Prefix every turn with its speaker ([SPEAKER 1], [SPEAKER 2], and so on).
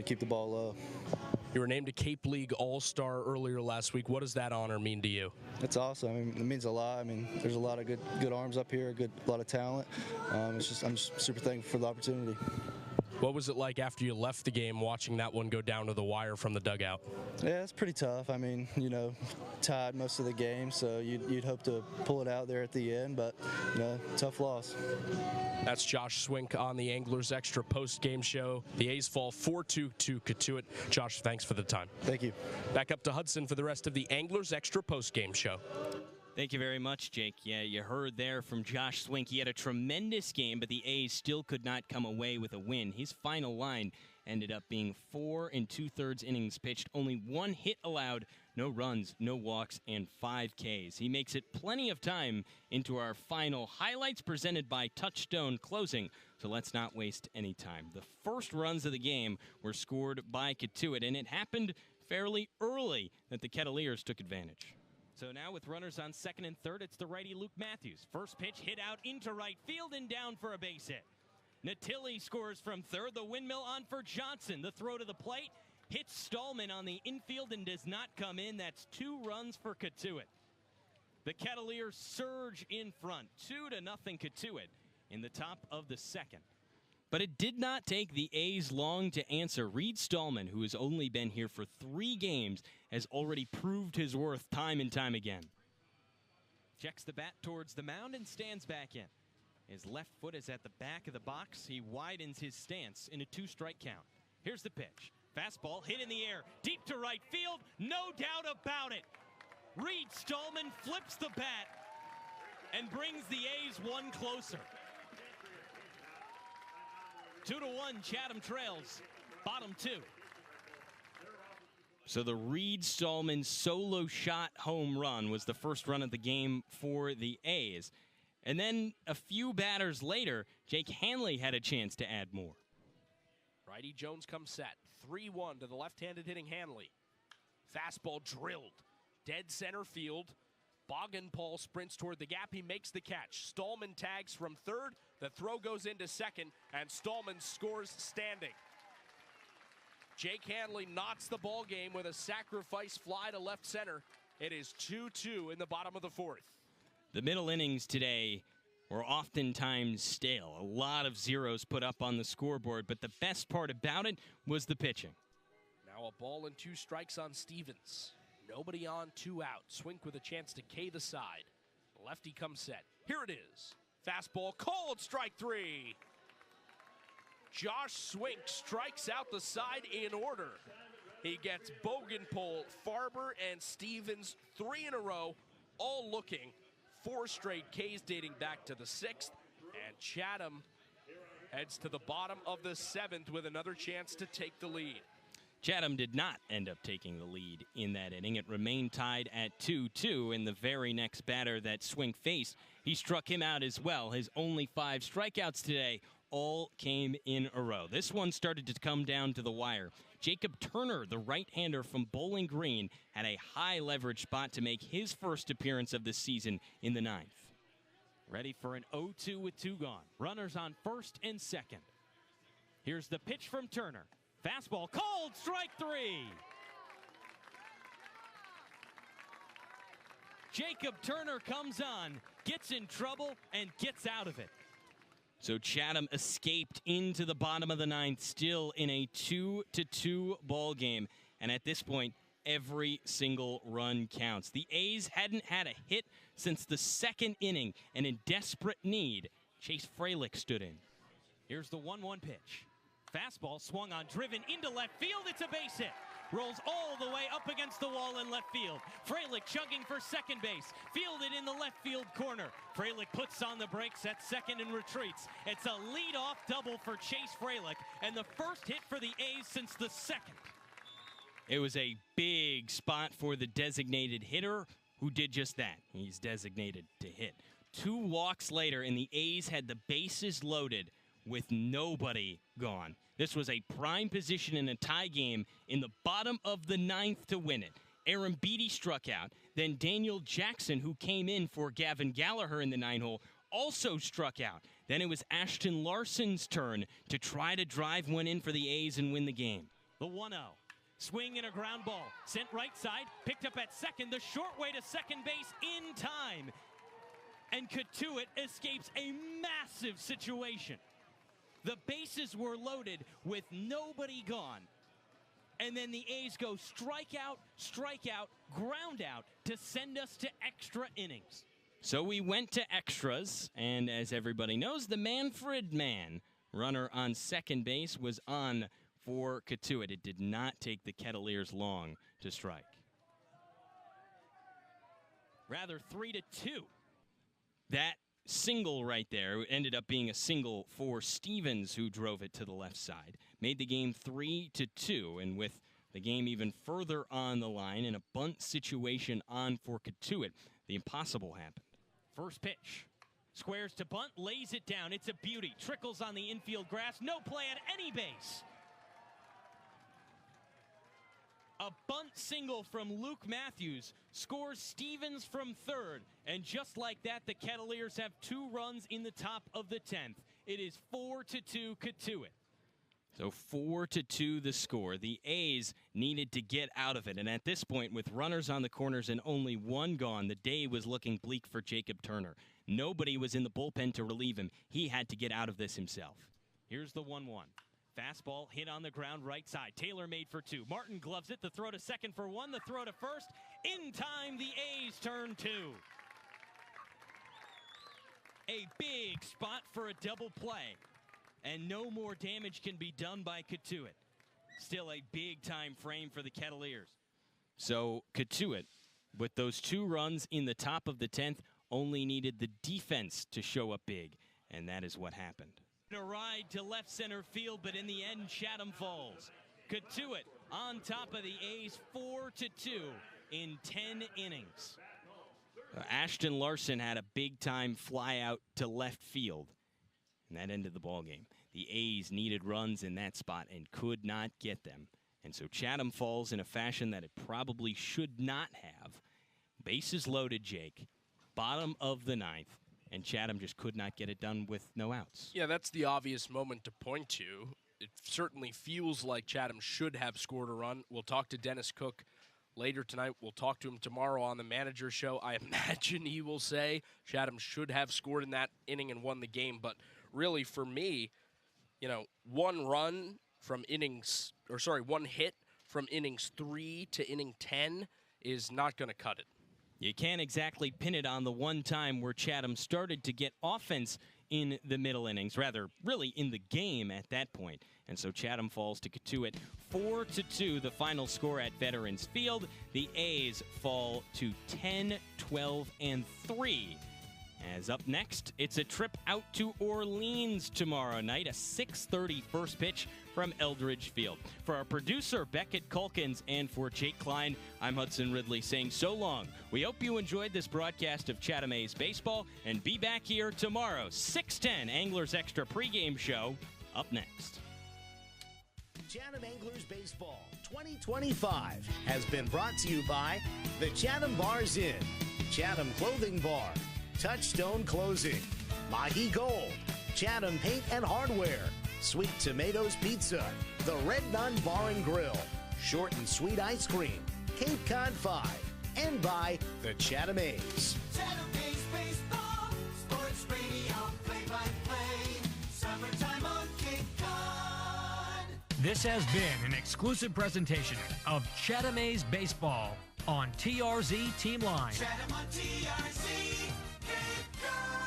[SPEAKER 1] keep the ball low.
[SPEAKER 2] You were named a Cape League All-Star earlier last week. What does that honor mean to you?
[SPEAKER 1] It's awesome. I mean, it means a lot. I mean, there's a lot of good arms up here, a lot of talent. I'm just super thankful for the opportunity.
[SPEAKER 2] What was it like after you left the game, watching that one go down to the wire from the dugout?
[SPEAKER 1] Yeah, it's pretty tough. I mean, tied most of the game, so you'd hope to pull it out there at the end, but tough loss.
[SPEAKER 2] That's Josh Swink on the Anglers Extra post-game show. The A's fall 4-2 to Cotuit. Josh, thanks for the time.
[SPEAKER 1] Thank you.
[SPEAKER 2] Back up to Hudson for the rest of the Anglers Extra post-game show.
[SPEAKER 3] Thank you very much, Jake. Yeah, you heard there from Josh Swink. He had a tremendous game, but the A's still could not come away with a win. His final line ended up being 4 2/3 innings pitched, only 1 hit allowed, no runs, no walks, and 5 Ks. He makes it plenty of time into our final highlights presented by Touchstone Closing, so let's not waste any time. The first runs of the game were scored by Cotuit, and it happened fairly early that the Kettleers took advantage. So now with runners on second and third, it's the righty Luke Matthews. First pitch hit out into right field and down for a base hit. Natilli scores from third. The windmill on for Johnson. The throw to the plate hits Stallman on the infield and does not come in. That's 2 runs for Cotuit. The Kettleers surge in front, 2-0 Cotuit in the top of the second. But it did not take the A's long to answer. Reed Stallman, who has only been here for 3 games, has already proved his worth time and time again. Checks the bat towards the mound and stands back in. His left foot is at the back of the box. He widens his stance in a 2-strike count. Here's the pitch. Fastball hit in the air, deep to right field, no doubt about it. Reed Stallman flips the bat and brings the A's one closer. 2-1, Chatham trails, bottom 2. So the Reed Stallman solo shot home run was the first run of the game for the A's. And then a few batters later, Jake Hanley had a chance to add more.
[SPEAKER 2] Righty Jones comes set. 3-1 to the left-handed hitting Hanley. Fastball drilled. Dead center field. Boggenpaul sprints toward the gap. He makes the catch. Stallman tags from third. The throw goes into second, and Stallman scores standing. Jake Hanley knocks the ball game with a sacrifice fly to left center. It is 2-2 in the bottom of the 4th.
[SPEAKER 3] The middle innings today were oftentimes stale. A lot of zeros put up on the scoreboard, but the best part about it was the pitching.
[SPEAKER 2] Now a ball and 2 strikes on Stevens. Nobody on, 2 out. Swink with a chance to K the side. Lefty comes set. Here it is. Fastball called, strike 3. Josh Swink strikes out the side in order. He gets Boggenpaul, Farber, and Stevens 3 in a row, all looking 4 straight Ks dating back to the 6th. And Chatham heads to the bottom of the 7th with another chance to take the lead.
[SPEAKER 3] Chatham did not end up taking the lead in that inning. It remained tied at 2-2, and the very next batter that Swink faced, he struck him out as well. His only 5 strikeouts today all came in a row. This one started to come down to the wire. Jacob Turner, the right-hander from Bowling Green, had a high leverage spot to make his first appearance of the season in the 9th. Ready for an 0-2 with 2 gone. Runners on first and second. Here's the pitch from Turner. Fastball called, strike 3. Jacob Turner comes on, gets in trouble, and gets out of it. So Chatham escaped into the bottom of the 9th, still in a 2-2 ball game. And at this point, every single run counts. The A's hadn't had a hit since the 2nd inning, and in desperate need, Chase Fralick stood in. Here's the 1-1 pitch. Fastball swung on, driven into left field. It's a base hit. Rolls all the way up against the wall in left field. Fralick chugging for second base. Fielded in the left field corner. Fralick puts on the brakes at second and retreats. It's a leadoff double for Chase Fralick, and the first hit for the A's since the 2nd. It was a big spot for the designated hitter, who did just that. He's designated to hit. 2 walks later, and the A's had the bases loaded with nobody gone. This was a prime position in a tie game in the bottom of the 9th to win it. Aaron Beatty struck out. Then Daniel Jackson, who came in for Gavin Gallagher in the 9-hole, also struck out. Then it was Ashton Larson's turn to try to drive one in for the A's and win the game. The 1-0. Swing and a ground ball. Sent right side. Picked up at second. The short way to second base in time. And Cotuit escapes a massive situation. The bases were loaded with nobody gone. And then the A's go strikeout, ground out to send us to extra innings. So we went to extras, and as everybody knows, the Manfred man, runner on second base, was on for Cotuit. It did not take the Kettleers long to strike. Rather 3-2. That single right there ended up being a single for Stevens, who drove it to the left side. Made the game 3-2, and with the game even further on the line and a bunt situation on for Cotuit, the impossible happened. First pitch. Squares to bunt, lays it down. It's a beauty. Trickles on the infield grass. No play at any base. A bunt single from Luke Matthews scores Stevens from third. And just like that, the Kettleers have 2 runs in the top of the 10th. It is 4-2 Cotuit. So 4-2 the score. The A's needed to get out of it. And at this point, with runners on the corners and only 1 gone, the day was looking bleak for Jacob Turner. Nobody was in the bullpen to relieve him. He had to get out of this himself. Here's the 1-1. Fastball hit on the ground right side. Taylor made for 2. Martin gloves it. The throw to second for 1. The throw to first. In time, the A's turn 2. A big spot for a double play. And no more damage can be done by Cotuit. Still a big time frame for the Kettleers. So Cotuit, with those 2 runs in the top of the 10th, only needed the defense to show up big. And that is what happened. A ride to left center field, but in the end, Chatham falls. Cotuit on top of the A's 4-2 in 10 innings. Ashton Larson had a big-time fly out to left field, and that ended the ball game. The A's needed runs in that spot and could not get them. And so Chatham falls in a fashion that it probably should not have. Bases loaded, Jake. Bottom of the 9th. And Chatham just could not get it done with no outs.
[SPEAKER 2] Yeah, that's the obvious moment to point to. It certainly feels like Chatham should have scored a run. We'll talk to Dennis Cook later tonight. We'll talk to him tomorrow on the manager show. I imagine he will say Chatham should have scored in that inning and won the game. But really, for me, 1 run from one hit from innings 3 to inning 10 is not going to cut it.
[SPEAKER 3] You can't exactly pin it on the one time where Chatham started to get offense in the middle innings, rather, really in the game at that point. And so Chatham falls to Cotuit 4-2, the final score at Veterans Field. The A's fall to 10-12-3. As up next, it's a trip out to Orleans tomorrow night, a 6:30 first pitch from Eldridge Field. For our producer, Beckett Culkins, and for Jake Klein, I'm Hudson Ridley saying so long. We hope you enjoyed this broadcast of Chatham A's Baseball, and be back here tomorrow, 6:10 Anglers Extra pregame show, up next.
[SPEAKER 4] Chatham Anglers Baseball 2025 has been brought to you by the Chatham Bars Inn, Chatham Clothing Bar, Touchstone Closing, Mahi Gold, Chatham Paint and Hardware, Sweet Tomatoes Pizza, the Red Nun Bar and Grill, Short and Sweet Ice Cream, Cape Cod 5, and by the Chatham A's.
[SPEAKER 5] Chatham A's Baseball, Sports Radio, play-by-play, summertime on Cape Cod.
[SPEAKER 6] This has been an exclusive presentation of Chatham A's Baseball on TRZ Team Line.
[SPEAKER 5] Chatham on TRZ, Cape Cod.